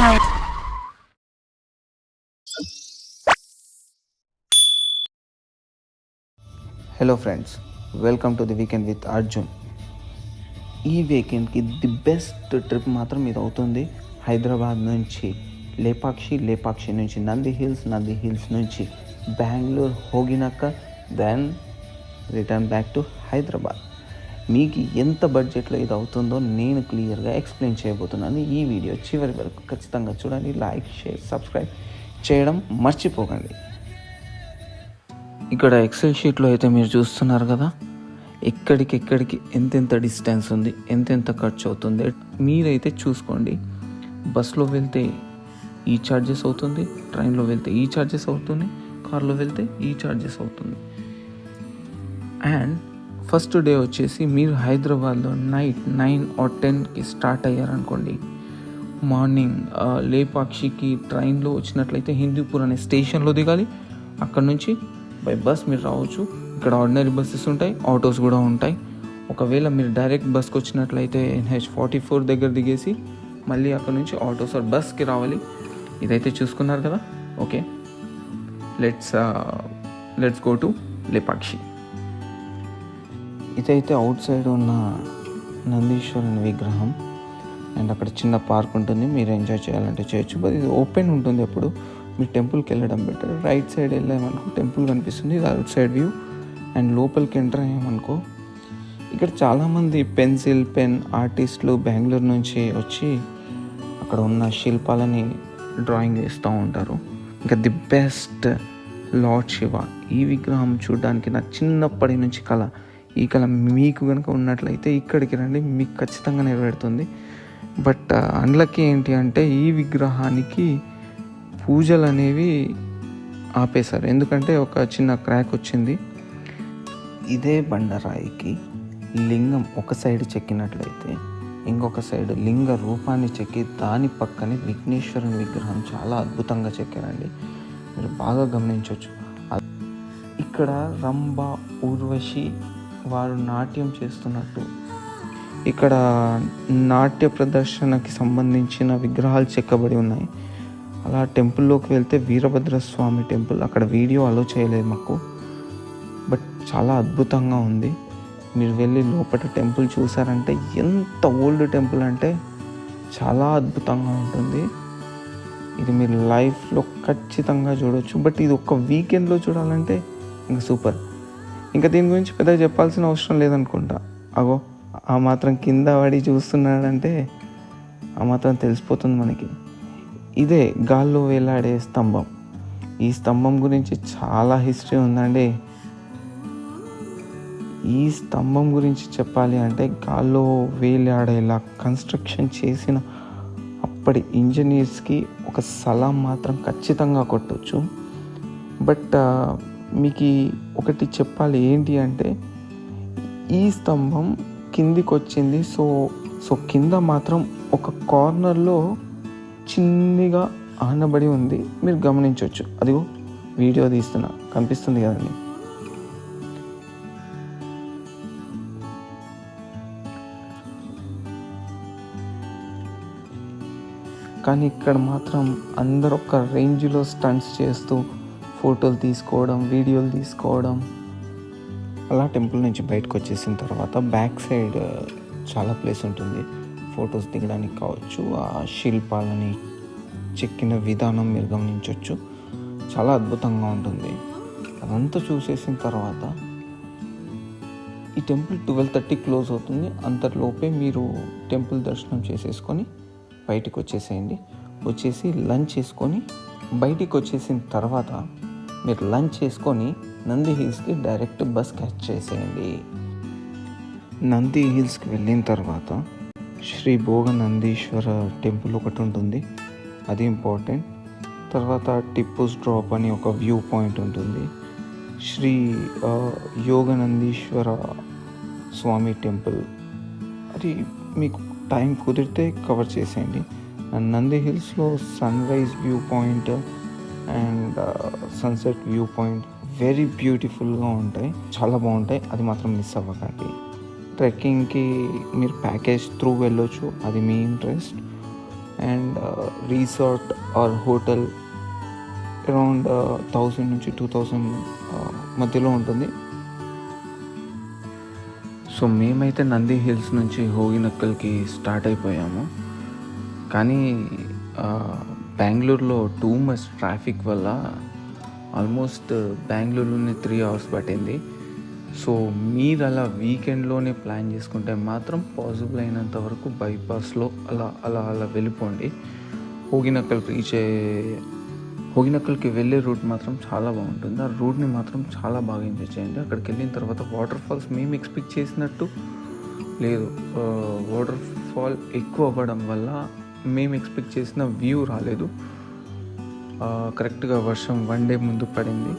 Hello friends, welcome to the weekend with Arjun. ఈ వీకెండ్కి the best trip మాత్రం ఇది అవుతుంది. హైదరాబాద్ నుంచి లేపాక్షి నుంచి నంది హిల్స్ నుంచి బెంగళూరు హోగినాక then return back to Hyderabad. మీకు ఎంత బడ్జెట్లో ఇది అవుతుందో నేను క్లియర్గా ఎక్స్ప్లెయిన్ చేయబోతున్నాను. ఈ వీడియో చివరి వరకు ఖచ్చితంగా చూడండి. లైక్, షేర్, సబ్స్క్రైబ్ చేయడం మర్చిపోకండి. ఇక్కడ ఎక్సెల్ షీట్లో అయితే మీరు చూస్తున్నారు కదా, ఎక్కడికి ఎంతెంత డిస్టెన్స్ ఉంది, ఎంతెంత ఖర్చు అవుతుంది మీరైతే చూసుకోండి. బస్లో వెళ్తే ఈ ఛార్జెస్ అవుతుంది, ట్రైన్లో వెళ్తే ఈ ఛార్జెస్ అవుతుంది, కార్లో వెళ్తే ఈ ఛార్జెస్ అవుతుంది. అండ్ ఫస్ట్ డే వచ్చేసి మీరు హైదరాబాద్లో నైట్ 9 or 10కి స్టార్ట్ అయ్యారనుకోండి. మార్నింగ్ లేపాక్షికి ట్రైన్లో వచ్చినట్లయితే హిందూపూర్ అనే స్టేషన్లో దిగాలి. అక్కడ నుంచి బై బస్ మీరు రావచ్చు. ఇక్కడ ఆర్డినరీ బస్సెస్ ఉంటాయి, ఆటోస్ కూడా ఉంటాయి. ఒకవేళ మీరు డైరెక్ట్ బస్కి వచ్చినట్లయితే NH44 దగ్గర దిగేసి మళ్ళీ అక్కడ నుంచి ఆటోస్ ఆర్ బస్కి రావాలి. ఇదైతే చూసుకున్నారు కదా. Okay, let's go to Lepakshi. ఇదైతే అవుట్ సైడ్ ఉన్న నందీశ్వరుని విగ్రహం. అండ్ అక్కడ చిన్న పార్క్ ఉంటుంది, మీరు ఎంజాయ్ చేయాలంటే చేయొచ్చు. బట్ ఇది ఓపెన్ ఉంటుంది. ఎప్పుడు మీరు టెంపుల్కి వెళ్ళడం బెటర్. రైట్ సైడ్ వెళ్ళామనుకో టెంపుల్ కనిపిస్తుంది, ఇది అవుట్ సైడ్ వ్యూ. అండ్ లోపలికి ఎంటర్ అయ్యామనుకో ఇక్కడ చాలామంది పెన్ ఆర్టిస్టులు బెంగళూరు నుంచి వచ్చి అక్కడ ఉన్న శిల్పాలని డ్రాయింగ్ వేస్తూ ఉంటారు. ఇంకా ది బెస్ట్ లార్డ్ శివ. ఈ విగ్రహం చూడడానికి నా చిన్నప్పటి నుంచి కళ. ఈ కళ మీకు కనుక ఉన్నట్లయితే ఇక్కడికి రండి, మీకు ఖచ్చితంగా నెరవేరుతుంది. బట్ అన్లక్కీ ఏంటి అంటే ఈ విగ్రహానికి పూజలు అనేవి ఆపేశారు. ఎందుకంటే ఒక చిన్న క్రాక్ వచ్చింది. ఇదే బండరాయికి లింగం ఒక సైడ్ చెక్కినట్లయితే ఇంకొక సైడ్ లింగ రూపాన్ని చెక్కి దాని పక్కనే విఘ్నేశ్వరుని విగ్రహం చాలా అద్భుతంగా చెక్కారండి. మీరు బాగా గమనించవచ్చు. ఇక్కడ రంభ, ఊర్వశి వారు నాట్యం చేస్తున్నట్టు ఇక్కడ నాట్య ప్రదర్శనకి సంబంధించిన విగ్రహాలు చెక్కబడి ఉన్నాయి. అలా టెంపుల్లోకి వెళ్తే వీరభద్రస్వామి టెంపుల్, అక్కడ వీడియో అలో చేయలేదు మాకు, బట్ చాలా అద్భుతంగా ఉంది. మీరు వెళ్ళి లోపల టెంపుల్ చూసారంటే ఎంత ఓల్డ్ టెంపుల్ అంటే చాలా అద్భుతంగా ఉంటుంది. ఇది మీరు లైఫ్లో ఖచ్చితంగా చూడవచ్చు. బట్ ఇది ఒక వీకెండ్లో చూడాలంటే ఇంకా సూపర్. ఇంకా దీని గురించి పెద్దగా చెప్పాల్సిన అవసరం లేదనుకుంటా. అగో ఆ మాత్రం కింద పడి చూస్తున్నాడంటే ఆ మాత్రం తెలిసిపోతుంది మనకి. ఇదే గాల్లో వేలాడే స్తంభం. ఈ స్తంభం గురించి చాలా హిస్టరీ ఉందండి. ఈ స్తంభం గురించి చెప్పాలి అంటే గాల్లో వేలాడేలా కన్స్ట్రక్షన్ చేసిన అప్పటి ఇంజనీర్స్కి ఒక సలాం మాత్రం ఖచ్చితంగా కొట్టవచ్చు. బట్ మీకు ఒకటి చెప్పాలి ఏంటి అంటే ఈ స్తంభం కిందికి వచ్చింది. సో కింద మాత్రం ఒక కార్నర్లో చిన్నగా ఆనబడి ఉంది, మీరు గమనించవచ్చు. అదిగో వీడియో తీస్తున్నా, కనిపిస్తుంది కదండి. కానీ ఇక్కడ మాత్రం అందరూ ఒక రేంజ్లో స్టంట్స్ చేస్తూ ఫోటోలు తీసుకోవడం, వీడియోలు తీసుకోవడం. అలా టెంపుల్ నుంచి బయటకు వచ్చేసిన తర్వాత బ్యాక్ సైడ్ చాలా ప్లేస్ ఉంటుంది ఫొటోస్ దిగడానికి కావచ్చు. ఆ శిల్పాలని చెక్కిన విధానం మీరు గమనించవచ్చు, చాలా అద్భుతంగా ఉంటుంది. అదంతా చూసేసిన తర్వాత ఈ టెంపుల్ 12:30 క్లోజ్ అవుతుంది. అంతలోపే మీరు టెంపుల్ దర్శనం చేసేసుకొని బయటికి వచ్చేసేయండి. వచ్చేసి లంచ్ చేసుకొని బయటికి వచ్చేసిన తర్వాత మీరు లంచ్ చేసుకొని నంది హిల్స్కి డైరెక్ట్ బస్ క్యాచ్ చేసేయండి. నంది హిల్స్కి వెళ్ళిన తర్వాత శ్రీ భోగ నందీశ్వర టెంపుల్ ఒకటి ఉంటుంది, అది ఇంపార్టెంట్. తర్వాత టిప్పుస్ డ్రాప్ అని ఒక వ్యూ పాయింట్ ఉంటుంది. శ్రీ యోగనందీశ్వర స్వామి టెంపుల్, అది మీకు టైం కుదిరితే కవర్ చేసేయండి. అండ్ నంది హిల్స్లో sunrise view point and sunset view point very బ్యూటిఫుల్గా ఉంటాయి, చాలా బాగుంటాయి. అది మాత్రం మిస్ అవ్వకండి. ట్రెక్కింగ్కి మీరు ప్యాకేజ్ త్రూ వెళ్ళొచ్చు, అది మీ interest. And resort or hotel around 1000 నుంచి 2000 మధ్యలో ఉంటుంది. సో మేమైతే నంది హిల్స్ నుంచి హోగినక్కల్కి స్టార్ట్ అయిపోయాము. కానీ బెంగళూరులో టూ మచ్ ట్రాఫిక్ వల్ల ఆల్మోస్ట్ బెంగళూరులోనే 3 hours పట్టింది. సో మీరు అలా వీకెండ్లోనే ప్లాన్ చేసుకుంటే మాత్రం పాసిబుల్ అయినంత వరకు బైపాస్లో అలా వెళ్ళిపోండి. హోగినక్కల్కి వెళ్ళే రూట్ మాత్రం చాలా బాగుంటుంది. ఆ రూట్ని మాత్రం చాలా బాగా ఎంజాయ్ చేయండి. అక్కడికి వెళ్ళిన తర్వాత వాటర్ ఫాల్స్ మేము ఎక్స్పెక్ట్ చేసినట్టు లేదు. వాటర్ ఫాల్ ఎక్కువ అవ్వడం వల్ల మేము ఎక్స్పెక్ట్ చేసిన వ్యూ రాలేదు. కరెక్ట్గా వర్షం 1 day ముందు పడింది,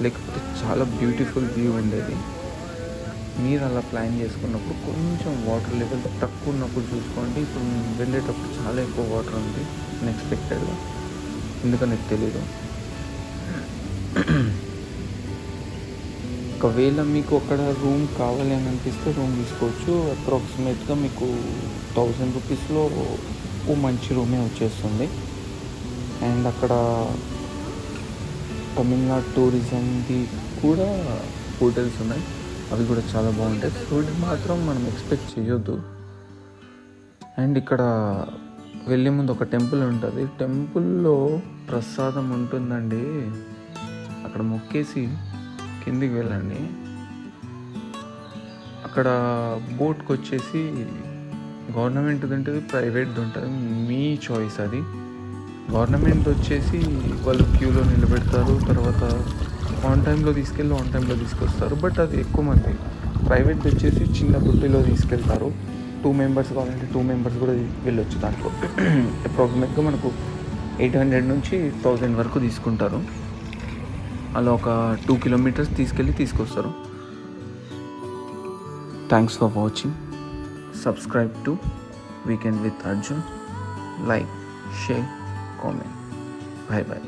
లేకపోతే చాలా బ్యూటిఫుల్ వ్యూ ఉండేది. మీరు అలా ప్లాన్ చేసుకున్నప్పుడు కొంచెం వాటర్ లెవెల్ తక్కువ ఉన్నప్పుడు చూసుకోండి. ఇప్పుడు మేము వెళ్ళేటప్పుడు చాలా ఎక్కువ వాటర్ ఉంది అన్ఎక్స్పెక్టెడ్గా, ఎందుకని తెలీదు. ఒకవేళ మీకు అక్కడ రూమ్ కావాలి అని అనిపిస్తే రూమ్ తీసుకోవచ్చు. అప్రాక్సిమేట్గా మీకు 1000 రూపీస్లో ఓ మంచి రూమే వచ్చేస్తుంది. అండ్ అక్కడ తమిళనాడు టూరిజంది కూడా హోటల్స్ ఉన్నాయి, అవి కూడా చాలా బాగుంటాయి. ఫుడ్ మాత్రం మనం ఎక్స్పెక్ట్ చేయొద్దు. అండ్ ఇక్కడ వెళ్ళే ముందు ఒక టెంపుల్ ఉంటుంది, టెంపుల్లో ప్రసాదం ఉంటుందండి. అక్కడ మొక్కేసి కిందికి వెళ్ళండి. అక్కడ బోట్కి వచ్చేసి గవర్నమెంట్ది ఉంటుంది, ప్రైవేట్ది ఉంటుంది, మీ చాయిస్ అది. గవర్నమెంట్ వచ్చేసి వాళ్ళు క్యూలో నిలబెడతారు, తర్వాత ఆన్ టైంలో తీసుకొస్తారు. బట్ అది ఎక్కువ మంది. ప్రైవేట్ది వచ్చేసి చిన్న బుట్టిలో తీసుకెళ్తారు. 2 members కావాలంటే 2 members కూడా వెళ్ళొచ్చు. దాంట్లో అప్రాక్సిమేట్గా మనకు 800 నుంచి 1000 వరకు తీసుకుంటారు. అలా ఒక 2 kilometers తీసుకొస్తారు. Thanks for watching. Subscribe to weekend with Arjun. Like, share, comment. Bye bye.